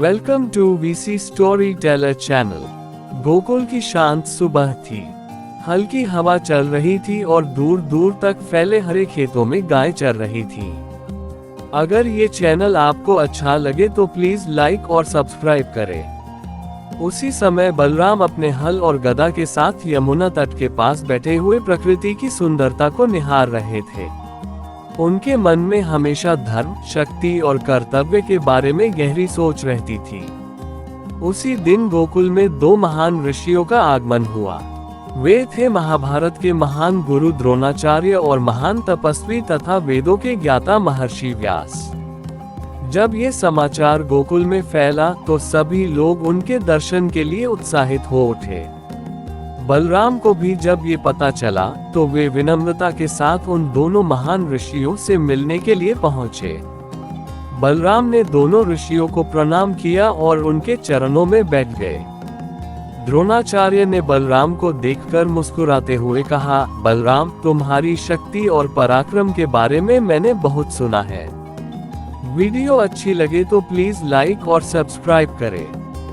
Welcome to VC story teller channel. Gokul की शांत सुबह थी। हल्की हवा चल रही थी और दूर दूर तक फैले हरे खेतों में गाय चर रही थी। अगर ये चैनल आपको अच्छा लगे तो प्लीज लाइक और सब्सक्राइब करें। उसी समय बलराम अपने हल और गदा के साथ यमुना तट के पास बैठे हुए प्रकृति की सुंदरता को निहार रहे थे। उनके मन में हमेशा धर्म, शक्ति और कर्तव्य के बारे में गहरी सोच रहती थी। उसी दिन गोकुल में दो महान ऋषियों का आगमन हुआ। वे थे महाभारत के महान गुरु द्रोणाचार्य और महान तपस्वी तथा वेदों के ज्ञाता महर्षि व्यास। जब ये समाचार गोकुल में फैला तो सभी लोग उनके दर्शन के लिए उत्साहित हो उठे। बलराम को भी जब ये पता चला तो वे विनम्रता के साथ उन दोनों महान ऋषियों से मिलने के लिए पहुंचे। बलराम ने दोनों ऋषियों को प्रणाम किया और उनके चरणों में बैठ गए। द्रोणाचार्य ने बलराम को देखकर मुस्कुराते हुए कहा, बलराम, तुम्हारी शक्ति और पराक्रम के बारे में मैंने बहुत सुना है। वीडियो अच्छी लगे तो प्लीज लाइक और सब्सक्राइब करें।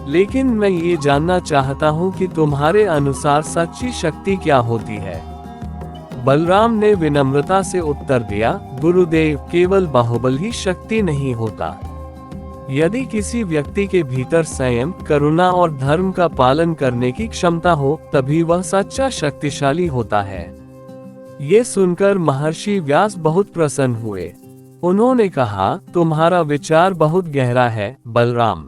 लेकिन मैं ये जानना चाहता हूँ कि तुम्हारे अनुसार सच्ची शक्ति क्या होती है। बलराम ने विनम्रता से उत्तर दिया, गुरुदेव, केवल बाहुबल ही शक्ति नहीं होता। यदि किसी व्यक्ति के भीतर संयम, करुणा और धर्म का पालन करने की क्षमता हो तभी वह सच्चा शक्तिशाली होता है। ये सुनकर महर्षि व्यास बहुत प्रसन्न हुए। उन्होंने कहा, तुम्हारा विचार बहुत गहरा है बलराम।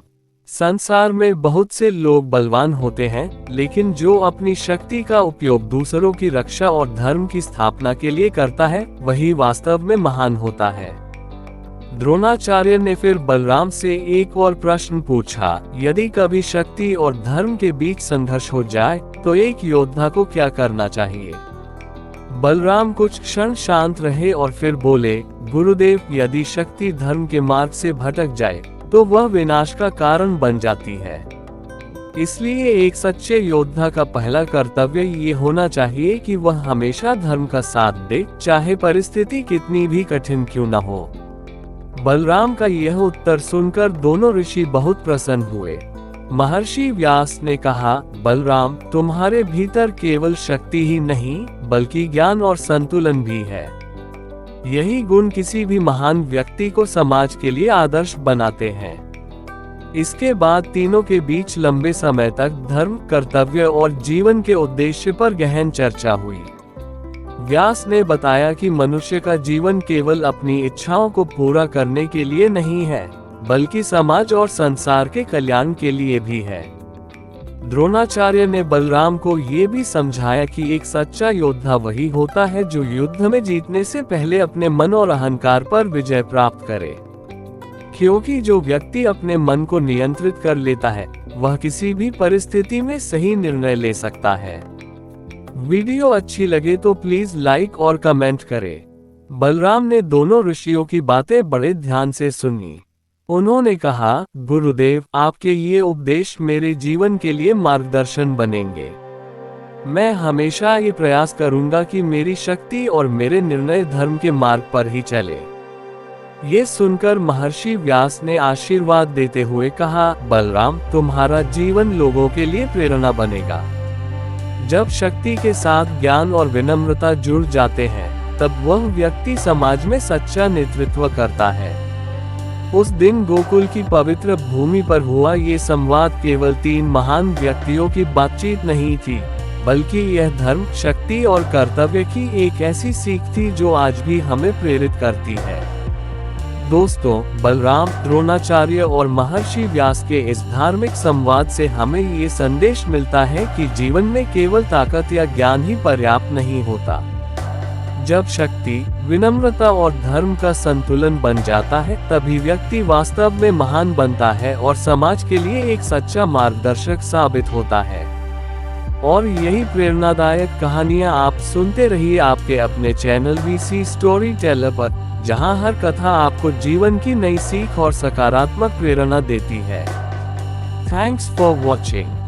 संसार में बहुत से लोग बलवान होते हैं, लेकिन जो अपनी शक्ति का उपयोग दूसरों की रक्षा और धर्म की स्थापना के लिए करता है वही वास्तव में महान होता है। द्रोणाचार्य ने फिर बलराम से एक और प्रश्न पूछा, यदि कभी शक्ति और धर्म के बीच संघर्ष हो जाए तो एक योद्धा को क्या करना चाहिए। बलराम कुछ क्षण शांत रहे और फिर बोले, गुरुदेव, यदि शक्ति धर्म के मार्ग से भटक जाए तो वह विनाश का कारण बन जाती है। इसलिए एक सच्चे योद्धा का पहला कर्तव्य ये होना चाहिए कि वह हमेशा धर्म का साथ दे, चाहे परिस्थिति कितनी भी कठिन क्यों न हो। बलराम का यह उत्तर सुनकर दोनों ऋषि बहुत प्रसन्न हुए। महर्षि व्यास ने कहा, बलराम, तुम्हारे भीतर केवल शक्ति ही नहीं बल्कि ज्ञान और संतुलन भी है। यही गुण किसी भी महान व्यक्ति को समाज के लिए आदर्श बनाते हैं। इसके बाद तीनों के बीच लंबे समय तक धर्म, कर्तव्य और जीवन के उद्देश्य पर गहन चर्चा हुई। व्यास ने बताया कि मनुष्य का जीवन केवल अपनी इच्छाओं को पूरा करने के लिए नहीं है, बल्कि समाज और संसार के कल्याण के लिए भी है। द्रोणाचार्य ने बलराम को ये भी समझाया कि एक सच्चा योद्धा वही होता है जो युद्ध में जीतने से पहले अपने मन और अहंकार पर विजय प्राप्त करे, क्योंकि जो व्यक्ति अपने मन को नियंत्रित कर लेता है वह किसी भी परिस्थिति में सही निर्णय ले सकता है। वीडियो अच्छी लगे तो प्लीज लाइक और कमेंट करें। बलराम ने दोनों ऋषियों की बातें बड़े ध्यान से सुनी। उन्होंने कहा, गुरुदेव, आपके ये उपदेश मेरे जीवन के लिए मार्गदर्शन बनेंगे। मैं हमेशा ये प्रयास करूंगा कि मेरी शक्ति और मेरे निर्णय धर्म के मार्ग पर ही चले। ये सुनकर महर्षि व्यास ने आशीर्वाद देते हुए कहा, बलराम, तुम्हारा जीवन लोगों के लिए प्रेरणा बनेगा। जब शक्ति के साथ ज्ञान और विनम्रता जुड़ जाते हैं तब वह व्यक्ति समाज में सच्चा नेतृत्व करता है। उस दिन गोकुल की पवित्र भूमि पर हुआ ये संवाद केवल तीन महान व्यक्तियों की बातचीत नहीं थी, बल्कि यह धर्म, शक्ति और कर्तव्य की एक ऐसी सीख थी जो आज भी हमें प्रेरित करती है। दोस्तों, बलराम, द्रोणाचार्य और महर्षि व्यास के इस धार्मिक संवाद से हमें ये संदेश मिलता है कि जीवन में केवल ताकत या ज्ञान ही पर्याप्त नहीं होता। जब शक्ति, विनम्रता और धर्म का संतुलन बन जाता है तभी व्यक्ति वास्तव में महान बनता है और समाज के लिए एक सच्चा मार्गदर्शक साबित होता है। और यही प्रेरणादायक कहानियां आप सुनते रहिए आपके अपने चैनल वीसी स्टोरी टेलर पर, जहां हर कथा आपको जीवन की नई सीख और सकारात्मक प्रेरणा देती है। Thanks for watching.